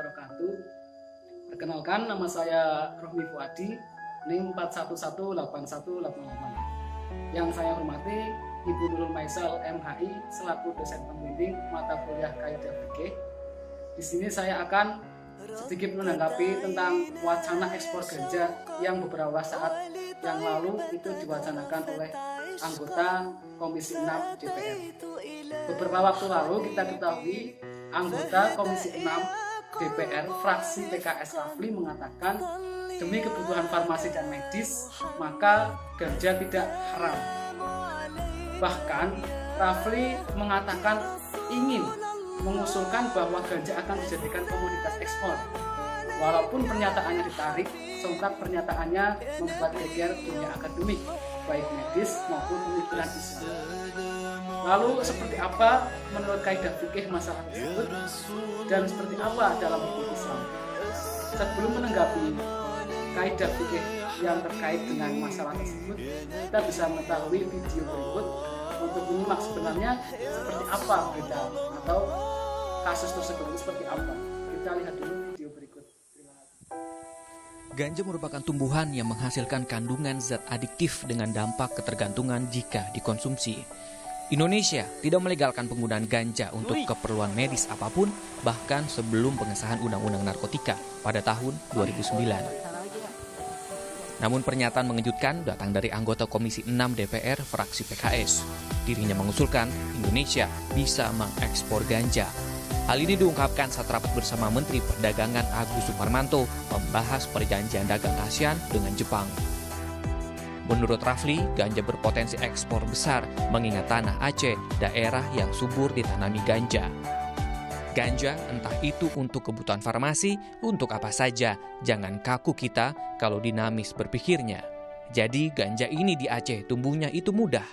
wabarakatuh. Perkenalkan, nama saya Rohmi Fuadi, NIM 4118188. Yang saya hormati Ibu Nurul Maisal MHI selaku dosen pembimbing mata kuliah Kaidah Fikih. Di sini saya akan sedikit menanggapi tentang wacana ekspor ganja yang beberapa saat yang lalu itu diwacanakan oleh anggota Komisi 6 DPR. Beberapa waktu lalu kita ketahui anggota Komisi 6 DPR fraksi PKS Rafli mengatakan demi kebutuhan farmasi dan medis maka ganja tidak haram. Bahkan Rafli mengatakan ingin mengusulkan bahwa ganja akan dijadikan komoditas ekspor. Walaupun pernyataannya ditarik, sontak pernyataannya membuat geger dunia akademik, baik medis maupun pemikiran Islam. Lalu seperti apa menurut kaidah fikih masalah tersebut dan seperti apa dalam hukum Islam? Sebelum menanggapi kaidah fikih yang terkait dengan masalah tersebut, kita bisa mengetahui video berikut untuk menyimak sebenarnya seperti apa berita atau kasus tersebut seperti apa. Kita lihat dulu video berikut. Terima kasih. Ganja merupakan tumbuhan yang menghasilkan kandungan zat adiktif dengan dampak ketergantungan jika dikonsumsi. Indonesia tidak melegalkan penggunaan ganja untuk keperluan medis apapun, bahkan sebelum pengesahan Undang-Undang Narkotika pada tahun 2009. Namun pernyataan mengejutkan datang dari anggota Komisi 6 DPR fraksi PKS. Dirinya mengusulkan Indonesia bisa mengekspor ganja. Hal ini diungkapkan saat rapat bersama Menteri Perdagangan Agus Suparmanto membahas perjanjian dagang ASEAN dengan Jepang. Menurut Rafli, ganja berpotensi ekspor besar mengingat tanah Aceh, daerah yang subur ditanami ganja. Ganja, entah itu untuk kebutuhan farmasi, untuk apa saja, jangan kaku kita kalau dinamis berpikirnya. Jadi ganja ini di Aceh tumbuhnya itu mudah,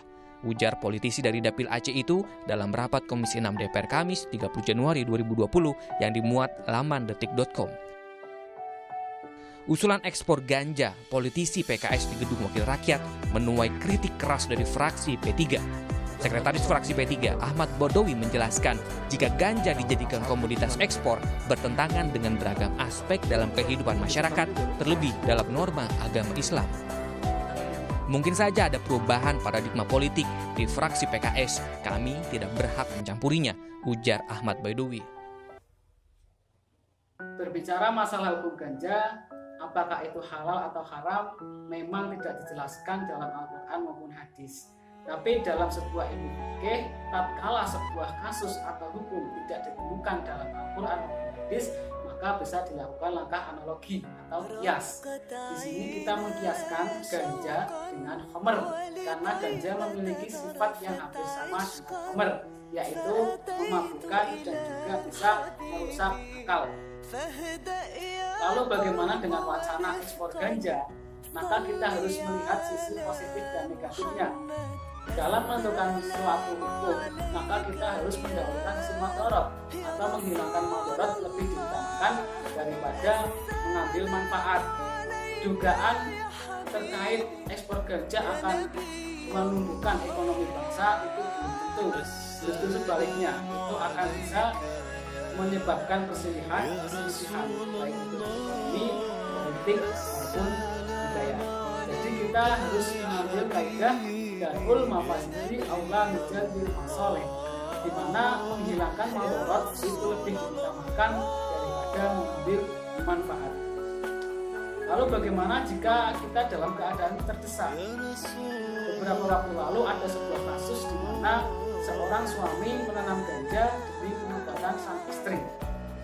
ujar politisi dari Dapil Aceh itu dalam rapat Komisi 6 DPR Kamis 30 Januari 2020 yang dimuat laman detik.com. Usulan ekspor ganja politisi PKS di Gedung Wakil Rakyat menuai kritik keras dari fraksi P3. Sekretaris fraksi P3 Ahmad Badawi menjelaskan jika ganja dijadikan komoditas ekspor bertentangan dengan beragam aspek dalam kehidupan masyarakat, terlebih dalam norma agama Islam. Mungkin saja ada perubahan paradigma politik di fraksi PKS, kami tidak berhak mencampurinya, ujar Ahmad Badawi. Berbicara masalah hukum ganja, apakah itu halal atau haram, memang tidak dijelaskan dalam Al-Quran maupun hadis. Tapi dalam sebuah ilmu fikih, tatkala sebuah kasus atau hukum tidak ditemukan dalam Al-Quran maupun hadis, maka bisa dilakukan langkah analogi atau kias. Di sini kita mengkiaskan ganja dengan khamr, karena ganja memiliki sifat yang hampir sama dengan khamr, yaitu memabukkan dan juga bisa merusak akal. Lalu bagaimana dengan wacana ekspor ganja? Maka kita harus melihat sisi positif dan negatifnya. Dalam menentukan suatu hukum, maka kita harus mendahulukan sisi madharat atau menghilangkan madharat lebih diutamakan daripada mengambil manfaat. Dugaan terkait ekspor ganja akan menumbuhkan ekonomi bangsa itu belum tentu. Justru sebaliknya, itu akan bisa menyebabkan perselisihan baik itu ekonomi, politik maupun budaya. Jadi kita harus mengambil kaidah darul mafasidi aula mujadil masoleh, di mana menghilangkan madharat itu lebih diutamakan daripada mengambil manfaat. Lalu bagaimana jika kita dalam keadaan terdesak? Beberapa waktu lalu ada sebuah kasus di mana seorang suami menanam ganja demi pengobatan sang istri.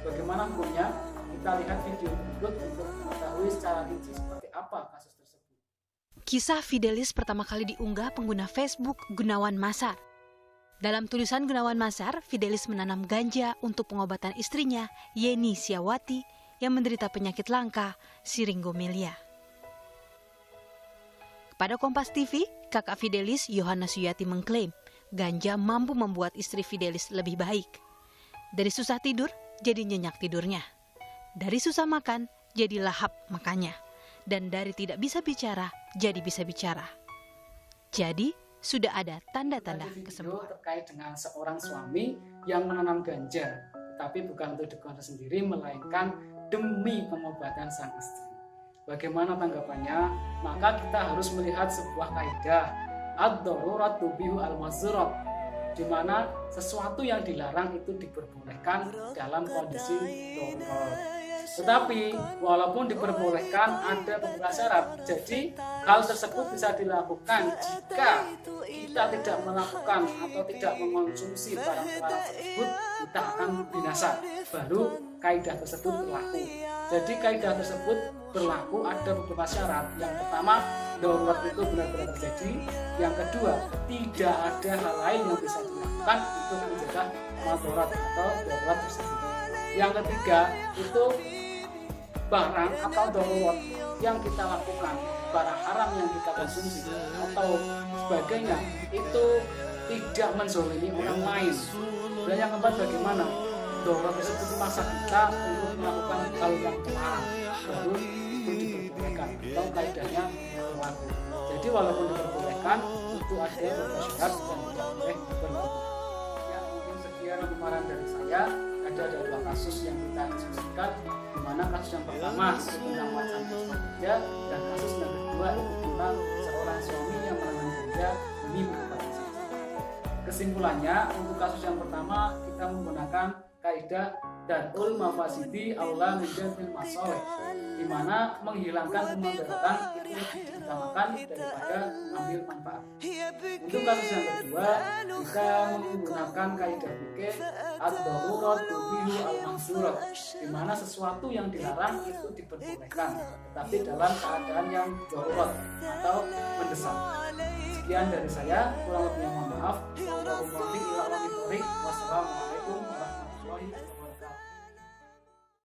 Bagaimana hukumnya? Kita lihat video berikut untuk mengetahui secara rinci seperti apa kasus tersebut. Kisah Fidelis pertama kali diunggah pengguna Facebook Gunawan Masar. Dalam tulisan Gunawan Masar, Fidelis menanam ganja untuk pengobatan istrinya, Yeni Siawati, yang menderita penyakit langka, Syringomyelia. Kepada Kompas TV, kakak Fidelis, Yohana Suyati mengklaim, ganja mampu membuat istri Fidelis lebih baik. Dari susah tidur, jadi nyenyak tidurnya. Dari susah makan, jadi lahap makannya. Dan dari tidak bisa bicara, jadi bisa bicara. Jadi, sudah ada tanda-tanda kesembuhan. Terkait dengan seorang suami yang menanam ganja. tapi bukan untuk dikonsumsi sendiri, melainkan demi pengobatan sang istri. Bagaimana tanggapannya? Maka kita harus melihat sebuah kaidah ad-darurat tubihu al-mazzurat, di mana sesuatu yang dilarang itu diperbolehkan dalam kondisi darurat. Tetapi walaupun diperbolehkan, ada beberapa syarat. Jadi hal tersebut bisa dilakukan jika kita tidak melakukan atau tidak mengonsumsi barang-barang tersebut, kita akan binasa. Baru kaidah tersebut berlaku. Jadi kaidah tersebut berlaku ada beberapa syarat. Yang pertama, darurat itu benar-benar terjadi. Yang kedua, tidak ada hal lain yang bisa dilakukan untuk mencegah madarat atau darurat tersebut. Yang ketiga, itu barang atau darurat yang kita lakukan, barang haram yang kita konsumsi atau sebagainya, itu tidak menzolimi orang lain. Dan yang keempat, bagaimana darurat tersebut memaksa kita untuk melakukan hal yang terlarang, baru itu diperbolehkan atau kaidahnya berlaku. Jadi walaupun diperbolehkan, itu ada beberapa syarat yang tidak boleh berlaku. Ya, mungkin sekian pemaparan dari saya. Ada dua kasus yang kita diskusikan, di mana kasus yang pertama itu tentang wacana ganja, dan kasus yang kedua itu tentang seorang suami yang menanam ganja demi pengobatan sang istri. Kesimpulannya, untuk kasus yang pertama kita menggunakan kaidah darul mafasidi aula min jalbil masalih, di mana menghilangkan kemudaratan itu diutamakan daripada mengambil manfaat. Untuk kasus yang kedua, kita menggunakan kaidah fikih ad-darurat tubihu al-mahzurat, di mana sesuatu yang dilarang itu diperbolehkan, tetapi dalam keadaan yang darurat atau mendesak. Sekian dari saya, kurang lebihnya mohon maaf. Wassalamualaikum warahmatullahi wabarakatuh.